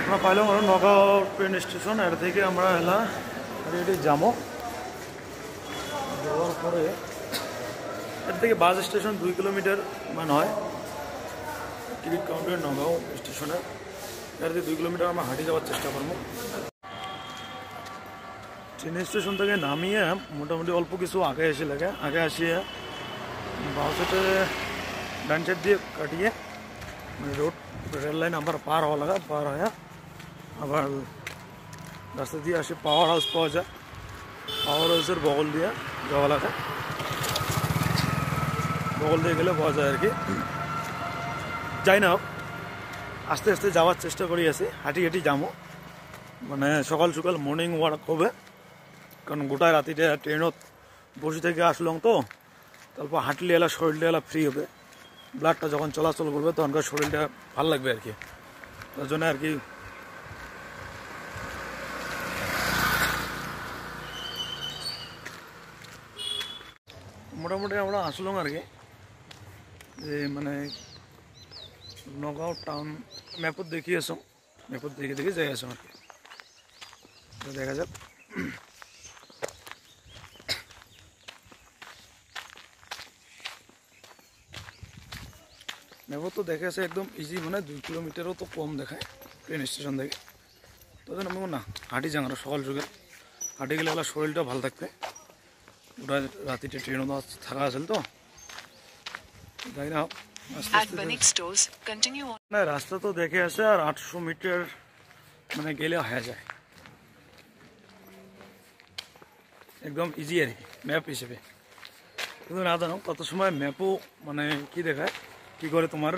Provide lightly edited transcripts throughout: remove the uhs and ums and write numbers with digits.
আমরা পাইলাম আর Nagaon train station এর থেকে আমরা এলা রেডি যাবো যাওয়ার পরে এর থেকে বাস স্টেশন 2 কিলোমিটার মানে হয় টিকিট কাউন্টার নগাঁও স্টেশনের এর থেকে 2 কিলোমিটার আমরা হাঁটি যাওয়ার চেষ্টা করবো ট্রেন স্টেশন থেকে নামিয়ে মোটামুটি অল্প কিছু আগে এসে লাগে আগে আসিয়ে বাঁ সাইডে ডান সাইড দিয়ে কাটিয়ে রোড রেল লাইন আবার পার হওয়া লাগা পার হয়ে আবার রাস্তা দিয়ে আসে পাওয়ার হাউস পাওয়া যায় পাওয়ার হাউসের বগল দিয়ে যাওয়া লাগে বগল দিয়ে গেলে পাওয়া যায় আর কি যাই না আস্তে আস্তে যাওয়ার চেষ্টা করি আছি হাঁটি হাঁটি যাবো মানে সকাল সকাল মর্নিং ওয়াক হবে কারণ গোটায় রাতিটা ট্রেনত বসে থেকে আসলাম তো তারপর হাঁটলে এলা শরীরটা এলা ফ্রি হবে ব্লাডটা যখন চলাচল করবে তখনকার শরীরটা ভালো লাগবে আর কি তার জন্য আর কি মোটামুটি আমরা আসলাম আর কি যে মানে নগাঁও টাউন ম্যাপত দেখি আসো ম্যাপত দেখে দেখে যাই আসো আর কি দেখা যাক ম্যাপত তো দেখে আছে একদম ইজি মানে 2 কিলোমিটারও তো কম দেখায় ট্রেন স্টেশন থেকে তখন আমি না হাঁটি যাং আরো সকাল সকাল হাঁটি গেলে এলা শরীরটা ভালো থাকবে ওটা রাতিতে ট্রেনও থাকা আছে তো যাই না না রাস্তা তো দেখে আছে আর 800 মিটার মানে গেলে হয়ে যায় একদম ইজি আর কি ম্যাপ হিসেবে কিন্তু না জানো কত সময় ম্যাপও মানে কি দেখায় কি করে তোমার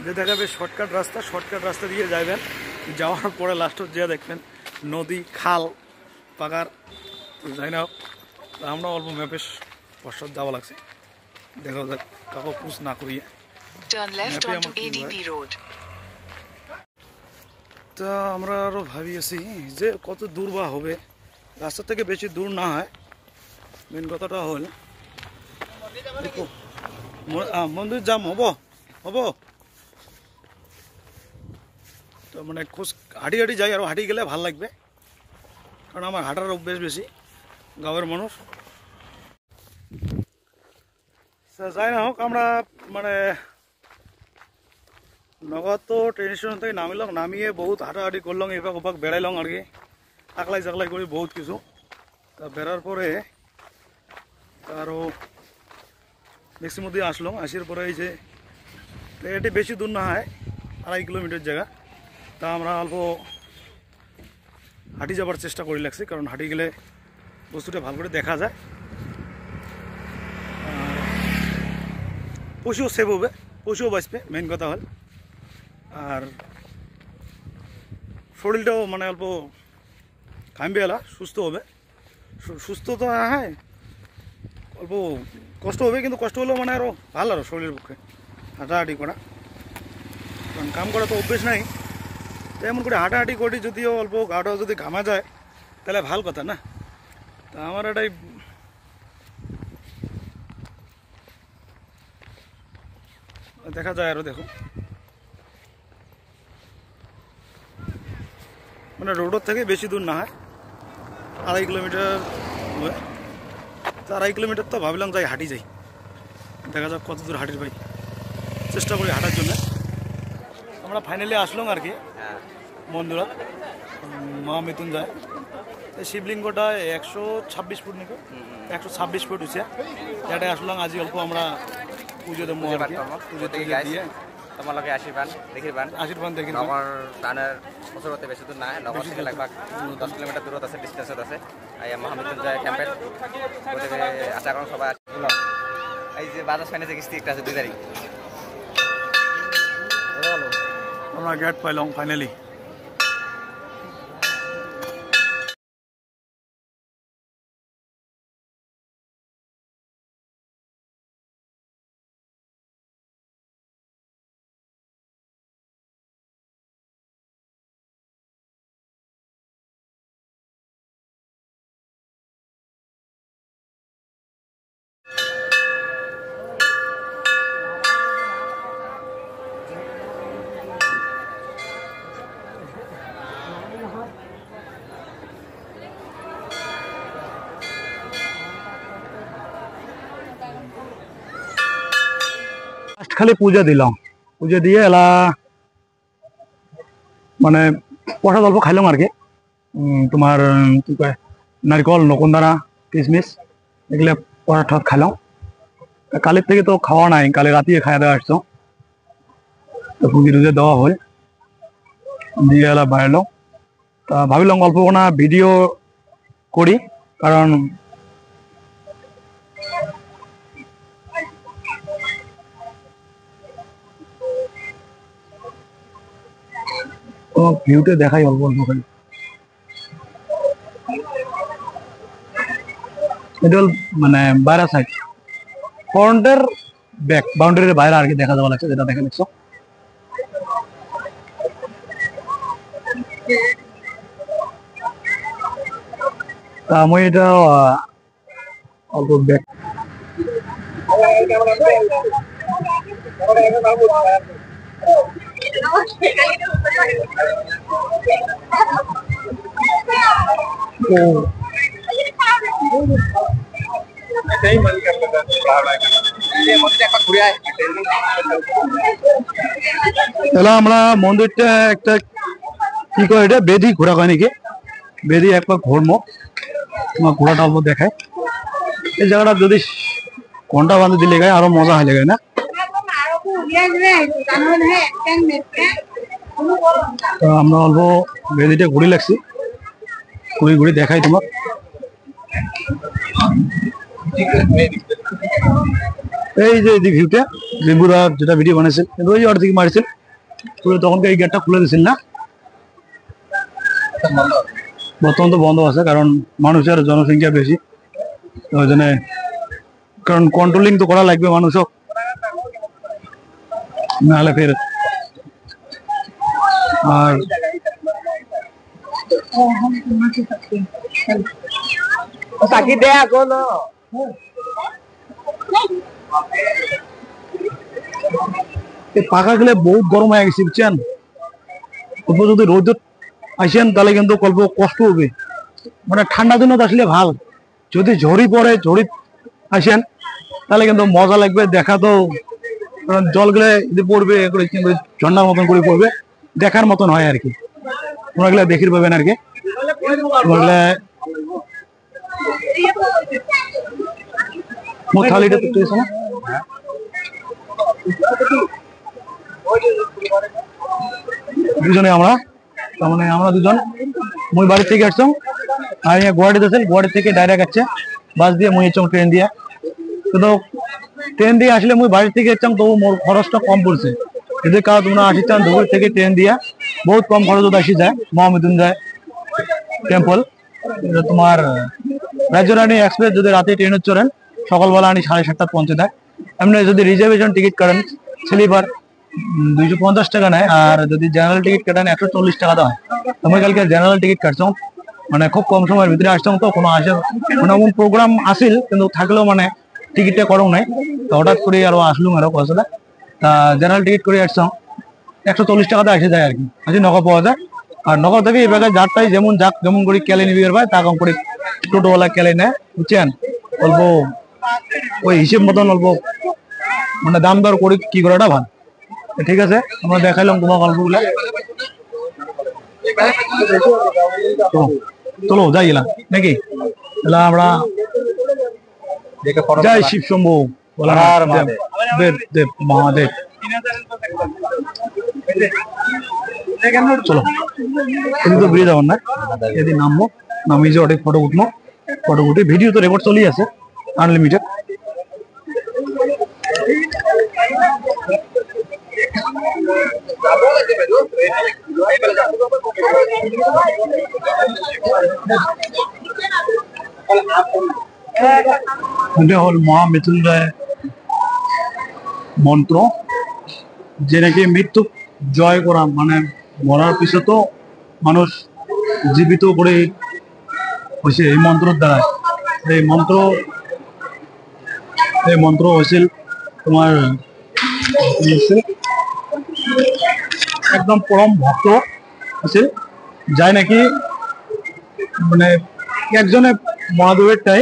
যে দেখাবে শর্টকাট রাস্তা দিয়ে যাবেন যাওয়ার পরে লাস্টত যে দেখবেন নদী খাল পাকার যাই না আমরা অল্প ম্যাপের পশ্চাৎ যাওয়া লাগছে দেখা যাক কাউকে পুষ না করিয়ে তা আমরা আরো ভাবিয়েছি যে কত দূর বা হবে রাস্তা থেকে বেশি দূর না হয় মেন কথাটা হল মন্দির যাম হব তো মানে খোঁজ হাঁটি হাঁটি যাই আর হাঁটি গেলে ভাল লাগবে কারণ আমার হাঁটার অভ্যেস বেশি গাঁয়ের মানুষ যাই না হোক আমরা মানে নগদ তো ট্রেন স্টেশন থেকে নামিয়ে বহুত হাঁটাহাঁটি করলাম এপাক ওপাক বেড়াইলাম আর কি আকলাই চাকলাই করি বহুত কিছু তা বেড়ার পরে আরও ম্যাক্সিমাম দিয়ে আসলাম আসার পরে এই যে এটি বেশি দূর না হয় 2.5 কিলোমিটার জায়গা তা আমরা অল্প হাঁটি যাবার চেষ্টা করি লাগছে কারণ হাঁটি গেলে বস্তুটা ভালো করে দেখা যায় পশুও সেভ হবে পশুও বাঁচবে মেন কথা হল আর শরীরটাও মানে অল্প ঘামবে এলা সুস্থ হবে সুস্থ তো হ্যাঁ অল্প কষ্ট হবে কিন্তু কষ্ট হলেও মানে আরও ভালো আরও শরীরের পক্ষে হাঁটাহাঁটি করা কারণ কাম করা তো অভ্যেস নাই এমন করে হাঁটাহাঁটি করি যদিও অল্প গাটাও যদি ঘামা যায় তাহলে ভাল কথা না তা আমার এটাই দেখা যায় আরও দেখো মানে রোডের থেকে বেশি দূর না হয় 2.5 কিলোমিটার হবে তো 2.5 কিলোমিটার তো ভাবলাম যাই হাঁটি যাই দেখা যাক কত দূর হাঁটির ভাই চেষ্টা করি হাঁটার জন্য আমরা ফাইনালি আসলাম আর কি মন্দিরা মহামৃত্যুঞ্জয় শিবলিঙ্গটা 126 ফুট নাকি 126 ফুট হচ্ছে এটা আসলাম আজি অল্প আমরা পুজো দেবো আর কি পুজো দিয়ে তোমালোকে আশীর্বাদ দেখি নগর টাউনের ওচৰতে বেছি দূৰ নাই নগৰ থেকে লাগভাগ 10 কিলোমিটাৰ দূৰত আছে ডিষ্টেন্সত আছে এই মহামৃত্যুঞ্জয় কেম্পেল গতিকে আশা কৰোঁ সবাই এই যে বাজাজ ফাইনেন্স কিস্তি একটা আছে 2 তারিখ আমরা গেট পাইলাম ফাইনালি খালি পূজা দিলাম, পূজা দিয়ে এলা মানে প্রসাদ অল্প খাইলাম আর কি। তোমার কি কয় নারকল, নকুনদানা, কিশমিশ এগুলো প্রসাদ ঠদ খাইলাম। কালের থেকে তো খাওয়া নাই, কালে রাতিয়ে খাওয়া দাওয়া আসছো, তো পুজো টুজো দেওয়া হল, দিয়ে এলা বাইরলাম। তা ভাবিলাম অল্প কোনা ভিডিও করি, কারণ ভিউতে দেখাই অল্প অল্প খালি। এটা হল মানে বাইরে সাইড, ফ্রন্টের ব্যাক বাউন্ডারির বাইরে আর কি দেখা যাওয়া লাগছে, যেটা দেখা দেখছো। তা আমি এটা অল্প ব্যাক তাহলে আমরা মন্দিরটা একটা কি কয় এটা বেদি ঘোরা হয় নাকি, বেদি একবার ঘুরবো, তোমার ঘোরাটা অল্প দেখায়। এই জায়গাটা যদি ঘন্টা বাঁধে দিলে গায়ে আরো মজা হয়ে যায় না। তো আমরা অল্প বেদিটা ঘুরে লাগছি, ঘুরে ঘুরে দেখাই তোমার। এই যে ভিউটা লেবুরা যেটা ভিডিও বানাইছিল, কিন্তু ওই অর্ধেক মারছিল তখন এই গেটটা খুলে দিছিল না, বর্তমান তো বন্ধ আছে, কারণ মানুষের জনসংখ্যা বেশি, ওই জন্য, কারণ কন্ট্রোলিং তো করা লাগবে মানুষও, নাহলে ফের। আর পাকা গেলে বহুত গরম হয়ে গেছে বুঝছেন, যদি রোদ আসেন তাহলে কিন্তু অল্প কষ্ট হবে, মানে ঠান্ডা দিনত আসলে ভাল, যদি ঝড়ি পড়ে ঝড়ি আসেন তাহলে কিন্তু মজা লাগবে দেখা। তো কারণ জলগুলো যদি পড়বে কিন্তু ঝর্ণার মতন করে পড়বে, দেখার মতন হয় আর কি, তোমরা গুলা দেখির পাবেন আর কি। থালিটা তো না দুজনে আমরা, তার মানে আমরা দুজন, মুই বাড়ি থেকে আসছাম আর গুয়াহাটিতে আছে, গুয়াহাটি থেকে ডাইরেক্ট আছে বাস দিয়ে, মুই এসছাম ট্রেন দিয়ে। কিন্তু ট্রেন দিয়ে আসলে মুই বাড়ি থেকে এসছাম, তবু মোর খরচটা কম পড়ছে, যদি কারো তোমরা আসিছাম দুপুর থেকে ট্রেন দিয়া বহুত কম খরচত আসি যায় মহামৃত্যুঞ্জয় টেম্পল। তোমার রাজ্যরানী এক্সপ্রেস যদি রাতে ট্রেনে চড়েন সকালবেলা আনি 7:30 পৌঁছে দেয়। এমনি যদি রিজার্ভেশন টিকিট করেন স্লিপার 250 টাকা নেয়, আর যদি জেনারেল টিকিট কাটেন 140 টাকা দেওয়া হয়। আমি কালকে জেনারেল টিকিট কাটছাম, মানে খুব কম সময়ের ভিতরে আসতাম, তো কোনো আসে মানে এমন প্রোগ্রাম আসিল কিন্তু থাকলেও মানে টিকিটটা করো নাই, তো হঠাৎ করে আরো আসলুম আরো কথা। তা জেনারেল টিকিট করে আসছাম 140 টাকাতে আসে যায় আর কি, আসি নগদ পাওয়া যায়। আর নগদ থেকে এই জায়গায় যারটাই যেমন যাক যেমন করে কেলে নিবি ভাই, তা কম করে টোটোওয়ালা কেলে নেয় বুঝছেন, অল্প ওই হিসেব মতন অল্প মানে দাম দর করে কি করাটা ভালো। ঠিক আছে, আমরা দেখাইলাম তোমার গল্পগুলা, চলো যাই গেলাম নাকি, তাহলে আমরা জয় শিব শম্ভু দেব মহাদেব। চলো এদিকে তো বেরিয়ে যাবেন না, এদিকে নামবো, নামি যে অনেক ফটো উঠবো, ফটো উঠে ভিডিও তো রেকর্ড চলেই আছে আনলিমিটেড। এটা হল মহামৃত্যুঞ্জয় মন্ত্র, যে নাকি মৃত্যু জয় করা, মানে মরার পিছনে তো মানুষ জীবিত করে হয়েছে এই মন্ত্রের দ্বারা। এই মন্ত্র হয়েছিল তোমার একদম পরম ভক্ত আছে, যাই নাকি মানে একজনে মহাদেবেরটাই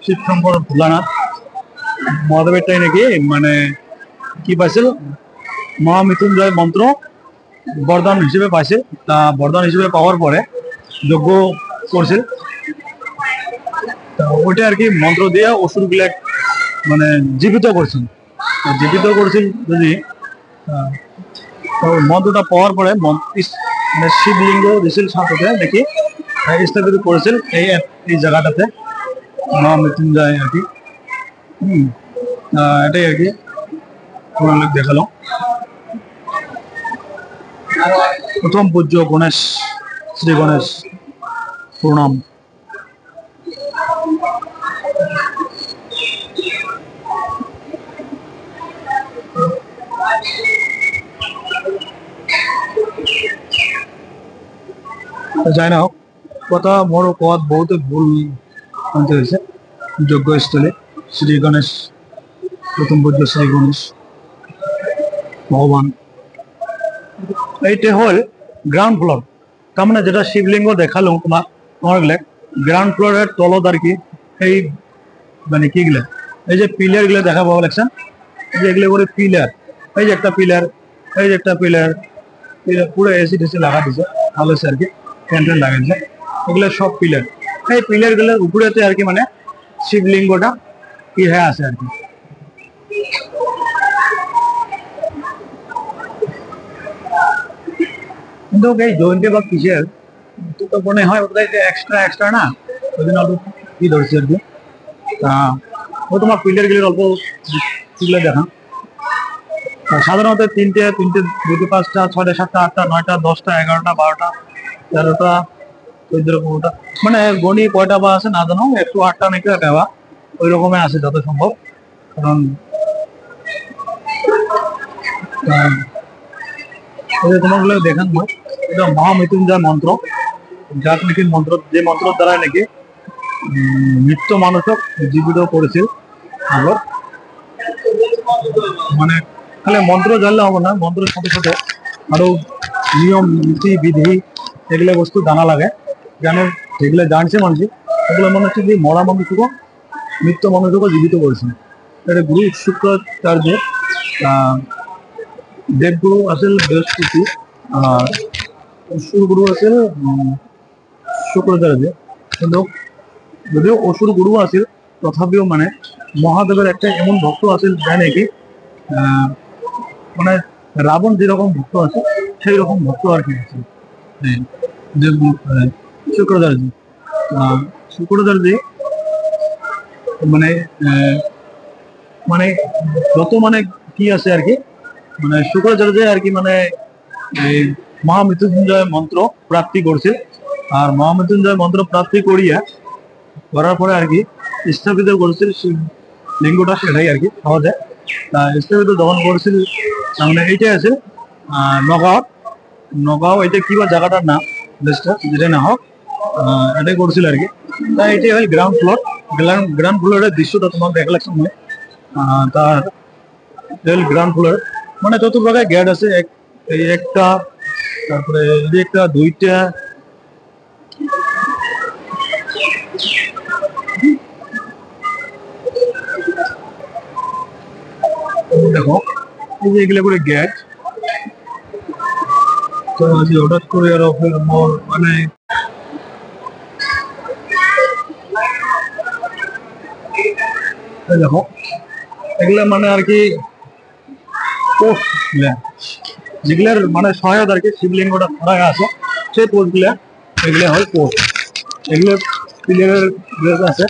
শিব শঙ্কর ভোলানাথ মহাদেবেরটাই নাকি মানে কি পাইছিল মহামৃত্যুঞ্জয় মন্ত্র বরদান হিসেবে পাইছিল। তা বরদান হিসেবে পাওয়ার পরে যজ্ঞ করছিল, ওইটা আর কি মন্ত্র দিয়ে অসুরগুলা মানে জীবিত করছিল। জীবিত করছিল যদি মন্ত্রটা পাওয়ার পরে মানে শিবলিঙ্গ দিছিল সাথে দেখি স্থাপিত করেছিল এই জায়গাটাতে মহামৃত্যুঞ্জয় আর কি। এটাই আর কি তোমাদের দেখালো। প্রথম পূজ্য গণেশ, শ্রী গণেশ প্রণাম। যাই না হোক, কথা মোর পথ বহুত ভুল আনতে হয়েছে। যজ্ঞস্থলে শ্রী গণেশ, প্রথম পূজ্য শ্রী গণেশ ভগবান। এইটা হল গ্রাউন্ড ফ্লোর, তার মানে যেটা শিবলিঙ্গ দেখালো তোমার গ্রাউন্ড ফ্লোরের তলত আর কি এই মানে কি গুলা, এই যে পিলার গুলা দেখা পাওয়া লাগছে, এই যে এগুলো করে পিলার, এই যে একটা পিলার, এই যে একটা পিলার, পুরো এসি টেসি লাগা দিছে ভালো আর কি, ফ্যান ট্যান লাগাইছে, এগুলো সব পিলার। এই পিলার গুলোর উপরেতে আর কি মানে শিবলিঙ্গটা কি হয়ে আছে আর কি। কিন্তু এই জয়ন্তী বা কিসের তো মনে হয় এক্সট্রা এক্সট্রা না, ওই জন্য অল্প কি ধরছে আর কি। ও তোমার পিলার গুলির অল্প তুলে দেখা। সাধারণত তিনটে, দুটো, পাঁচটা, ছয়টা, সাতটা, আটটা, নয়টা, 10টা, 11টা, 12টা, 13টা, 14টা, 15টা, মানে গণি কয়টা বা আছে না জানো, একটু 8টা নাকি দেওয়া ওই রকমের আছে যত সম্ভব। কারণ তোমাগুলো দেখান, এটা মহামৃত্যুঞ্জয় মন্ত্র, যার নাকি মন্ত্র, যে মন্ত্রের দ্বারা নাকি মৃত্যু মানুষক জীবিত করেছিল। আবার মানে খালি মন্ত্র জানলে হবে না, মন্ত্রের সাথে সাথে আরো নিয়ম নীতি বিধি এগুলো বস্তু জানা লাগে। জানে যেগুলো জানছে মানুষ, সেগুলো মনে হচ্ছে যে মরা মানুষকে, মৃত্যু মানুষকে জীবিত করেছে। এটা গুরু শুক্রাচার্যের দেবগুরু আছিল বৃহস্পতি, আর অসুর গুরু আছিল শুক্রাচার্য। কিন্তু যদিও অসুর গুরু আছিল, তথাপিও মানে মহাদেবের একটা এমন ভক্ত আছিল যা নাকি মানে রাবণ যেরকম ভক্ত আছে সেই রকম ভক্ত আর কি আছে শুক্রাচার্য। শুক্রাচার্য মানে মানে যত মানে কি আছে আর কি, মানে শুক্রাচার্য আর কি মানে এই মহামৃত্যুঞ্জয় মন্ত্র প্রাপ্তি করছে। আর মহামৃত্যুঞ্জয় মন্ত্র প্রাপ্তি করার পরে আর কি স্থাপিত করেছিল লিঙ্গটা, সেটাই আর কি সহজে স্থাপিত যখন করেছিল। মানে এইটাই আছে নগাঁও, এটা কি বা জায়গাটার নাম, দেশটা যেটা না হোক, এটাই করছিল আর কি। তাই এটাই হয় গ্রাউন্ড ফ্লোর। গ্রাউন্ড ফ্লোরের দৃশ্যটা তোমার দেখা লাগছে মনে, তার গ্রাউন্ড ফ্লোর মানে যত প্রকার গেট আছে, এই একটা, তারপরে এই একটা, দুইটা, দেখো এই যে এগুলো করে গেট। তো হঠাৎ করে আরো মানে দেখো এগুলা মানে আর কি পোস্ট যেগুলার মানে সহায়তা আর কি শিবলিঙ্গটা ধরা আছে, সেই পোস্ট এগুলো হয় পোস্ট, এগুলো পিলারের আছে।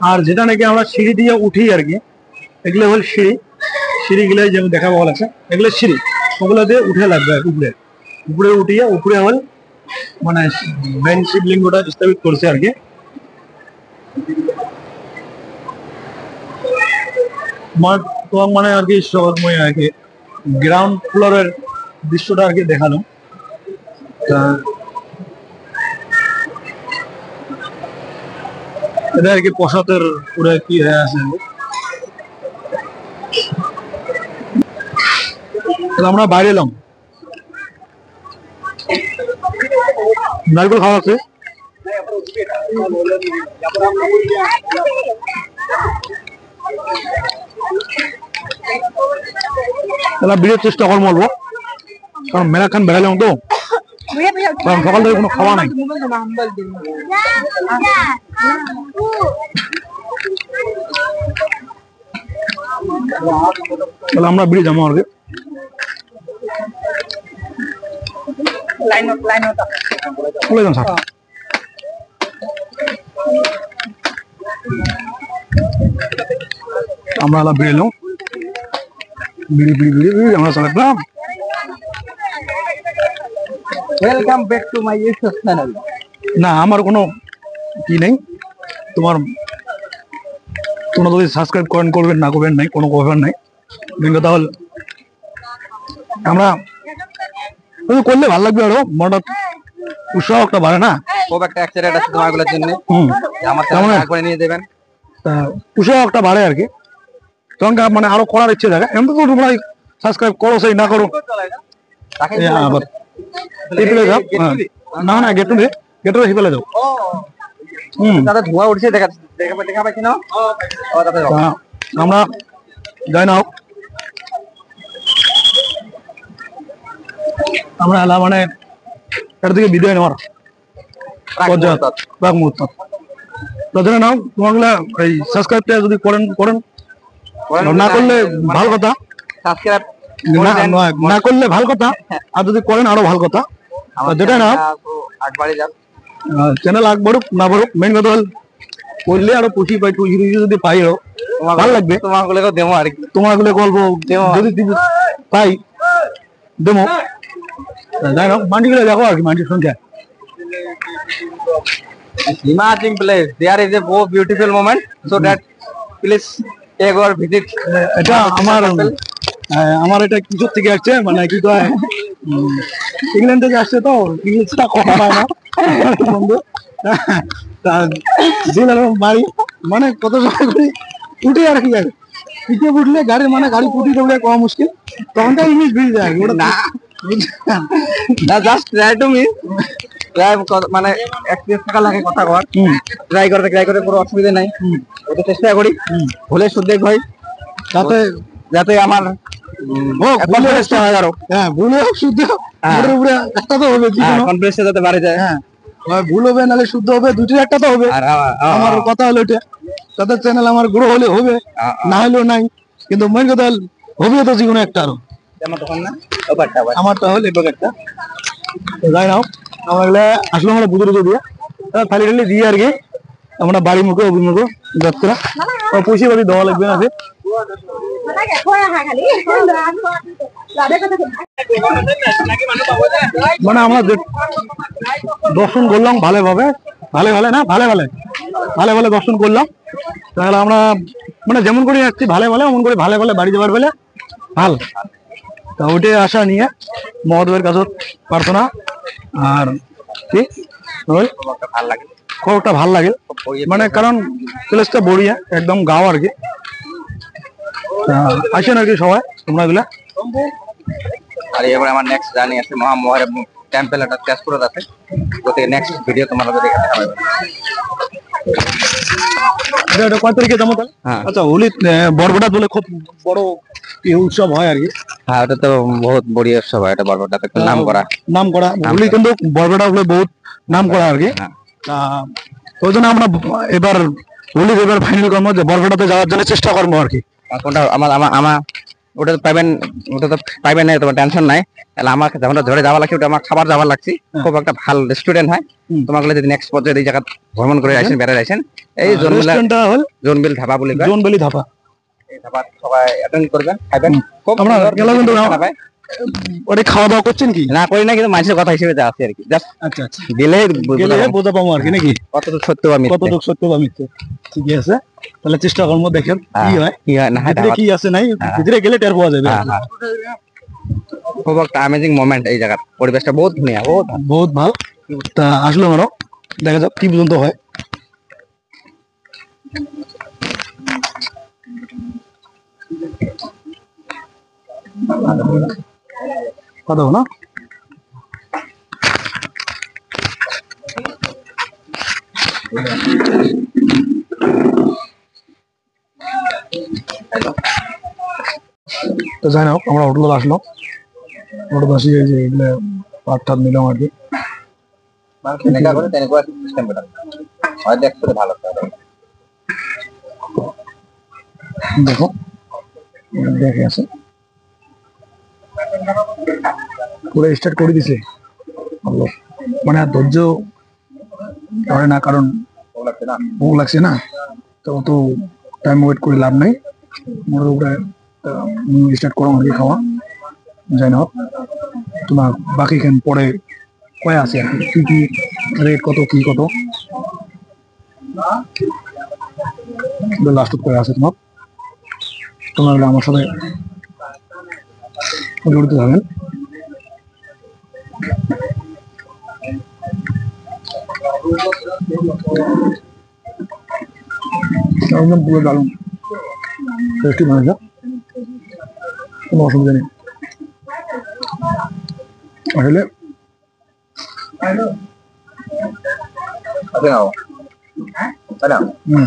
আর যেটা নাকি আমরা সিঁড়ি দিয়ে উঠি আর কি, এগুলো হল সিঁড়িগুলো যেমন দেখা পাওয়া লাগছে, এগুলো সিঁড়ি, ওগুলো দিয়ে উঠে লাগবে উপরে উঠিয়ে উপরে হল মানে মেন শিবলিঙ্গটা স্থাপিত করছে আর কি। তোমার মানে আর কি সবসময় আর কি গ্রাউন্ড ফ্লোরের দৃশ্যটা আর কি দেখানো। এটা আর কি প্রসাদের পুরো কি হয়ে আছে। আমরা বাইরে এলাম, নারকেল খাওয়া আছে। তাহলে বিয়ের চেষ্টা করবো বলবো, কারণ মেলা খান বেড়ালাম তো, কারণ সকাল থেকে কোনো খাওয়া নাই। তাহলে আমরা বিড়ি যাবো আর কি। চলে যান স্যার। আমরা এলাম বিড়ি এলাম, বিড়ি বিড়ি বিড়ি বিড়ি আমরা চালালাম। Welcome back to my YouTube channel. না আমার কোনো কি নেই, তোমার তোমরা যদি সাবস্ক্রাইব করেন করবেন, না করবেন নাই, কোনো ব্যাপার নাই। মেন কথা হল আমরা করলে ভালো লাগবে, আরো মনটা উৎসাহ একটা বাড়ে না। খুব একটা অ্যাক্সিডেন্ট আছে তোমাগুলোর জন্য, আমার সামনে একবার নিয়ে দেবেন, উৎসাহ একটা বাড়ে আর কি, তখন মানে আরো করার ইচ্ছে থাকে। এমন তো তোমরা সাবস্ক্রাইব করো সেই না করো, আবার না না গেট গেটে ফেলে দাও। দাদা ধোঁয়া উঠছে, দেখা দেখা পাচ্ছি না। আমরা যাই না, আমরা এলা মানে এর দিকে বিদায় নেওয়ার প্রাক মুহূর্ত। জেনে নাও তোমাগুলা এই সাবস্ক্রাইবটা যদি করেন করেন, না করলে ভালো কথা, সাবস্ক্রাইব না করলে ভালো কথা, আর যদি করেন আরো ভালো কথা। যেটা না চ্যানেল আগ বাড়ুক না বাড়ুক, মেন কথা হল করলে আরো পুষি পাই, টুসি যদি পাই ভালো লাগবে। তোমাগুলো দেবো আর কি, তোমাগুলো গল্প যদি পাই দেবো। যাই হোক মান্ডিগুলো দেখো আর কি, মান্ডির সংখ্যা। Imagine place, there is a very beautiful moment, so that please take our visit. এটা আমার এটা কিছুর থেকে আসছে, মানে কি কয় ইংল্যান্ড থেকে আসছে, তো ইংলিশটা কথা হয় না বন্ধু। বাড়ি মানে কত সময় করি উঠে আর কি, পিঠে উঠলে গাড়ির মানে গাড়ি পুটি দেবলে কম মুশকিল, তখন তো ইংলিশ ভিড় যায় ওটা না। জাস্ট ট্রাই টু মি, মানে এক্সপেরিয়েন্স থাকা লাগে কথা কর, ট্রাই করে কোনো অসুবিধা নাই, ওটা চেষ্টা করি ভুলে শুদ্ধ হয়, যাতে যাতে আমার ভুল হোক শুদ্ধ একটা তো হবে, কনফিডেন্সটা যাতে বাড়ে যায়। হ্যাঁ ভুল হবে নাহলে শুদ্ধ হবে, দুটির একটা তো হবে। আমার কথা হলো এটা, তাদের চ্যানেল আমার গ্রো হলে হবে, না হলেও নাই, কিন্তু মেন কথা হবে তো জীবনে একটা। আরো আমারটা হল এবার একটা যাই নাও, আমার আসলে আমরা বুঝে দিয়ে থালি টালি দিয়ে আর কি আমরা বাড়ি মুখে অভিমুখে যাত্রা পয়সা পাতি দেওয়া লাগবে না। মানে আমরা দর্শন করলাম ভালো ভাবে, ভালো ভালো না ভালো ভালো ভালো ভালো দর্শন করলাম, তাহলে আমরা মানে যেমন করে যাচ্ছি ভালো ভালো এমন করে ভালো ভালো বাড়ি যাবার বেলে ভাল। তা ওইটাই আশা নিয়ে মহাদেবের কাছে প্রার্থনা। আর কি খবরটা ভাল লাগে, মানে কারণ প্লেসটা বড়িয়া একদম গাঁও আর কি। আসেন আর কি সবাই তোমরা গুলা। আর এবার আমার নেক্সট জার্নি আছে মহামহাদেব টেম্পল, একটা তেজপুরত আছে, ওতে নেক্সট ভিডিও তোমাদের দেখাতে হবে। এটা কয় তারিখে যাবো তাহলে? আচ্ছা হোলি বরবটা বলে খুব বড় উৎসব হয় আর কি। হ্যাঁ ওটা তো বহুত বড় উৎসব হয়, এটা বরবটাতে নাম করা হোলি, কিন্তু বরবটা বলে বহুত নাম করা আর কি। ওই জন্য আমরা এবার হোলি এবার ফাইনাল করবো যে বরবটাতে যাওয়ার জন্য চেষ্টা করবো আর কি। কোনটা আমার ওটা তো পাইবেন, ওটা তো পাইবেন না, তোমার টেনশন নাই। তাহলে আমাকে যখন ধরে যাওয়া লাগছে, ওটা আমার খাবার যাওয়ার লাগছে, খুব একটা ভালো রেস্টুরেন্ট হয়। তোমাকে যদি নেক্সট পর্যায়ে এই জায়গা ভ্রমণ করে আসেন, বেড়ায় আসেন, এই জোনবিল ধাবা বলে, জোনবেলি ধাবা, এই ধাবা সবাই অ্যাটেন্ড করবেন, খাবেন। আমরা গেলাম কিন্তু ওটা খাওয়া দাওয়া করছেন কি না করি না, কিন্তু মানুষের কথা হিসেবে যা আছে আর কি। জাস্ট আচ্ছা আচ্ছা গেলে বোঝা পাবো আর কি, নাকি কতটুকু সত্য বা মিথ্যে, কতটুকু সত্য বা মিথ্যে। ঠিকই আছে, তাহলে চেষ্টা করবো, দেখেন কি হয় না কি আছে নাই, ভিতরে গেলে টের পাওয়া যাবে। খুব একটা অ্যামেজিং মোমেন্ট, এই জায়গার পরিবেশটা বহুত ধুনিয়া, বহুত ভালো। তা আসলে আমারও দেখা যাক কি পর্যন্ত হয়। কথা না তো যাই না হোক, আমরা হোটেলে আসলাম। হোটেলে আসি এই যে এগুলো পাট টাট নিলাম আর কি। দেখো দেখে আছে পুরো স্টার্ট করে দিছে। মানে আর ধৈর্য ধরে না, কারণ ভোগ লাগছে না, তো অত টাইম ওয়েট করে লাভ নাই। মোটের উপরে স্টার্ট করো আর কি খাওয়া। যাই না হোক, তোমার বাকি খান পরে কয়ে আছে আর কি, কি রেট কত কি কত লাস্ট করে আছে তোমার। তোমরা আমার সাথে জড়িত থাকেন। একদম পুরো দারুণ টেস্টি বানাইছে, কোনো অসুবিধা নেই আসলে। হুম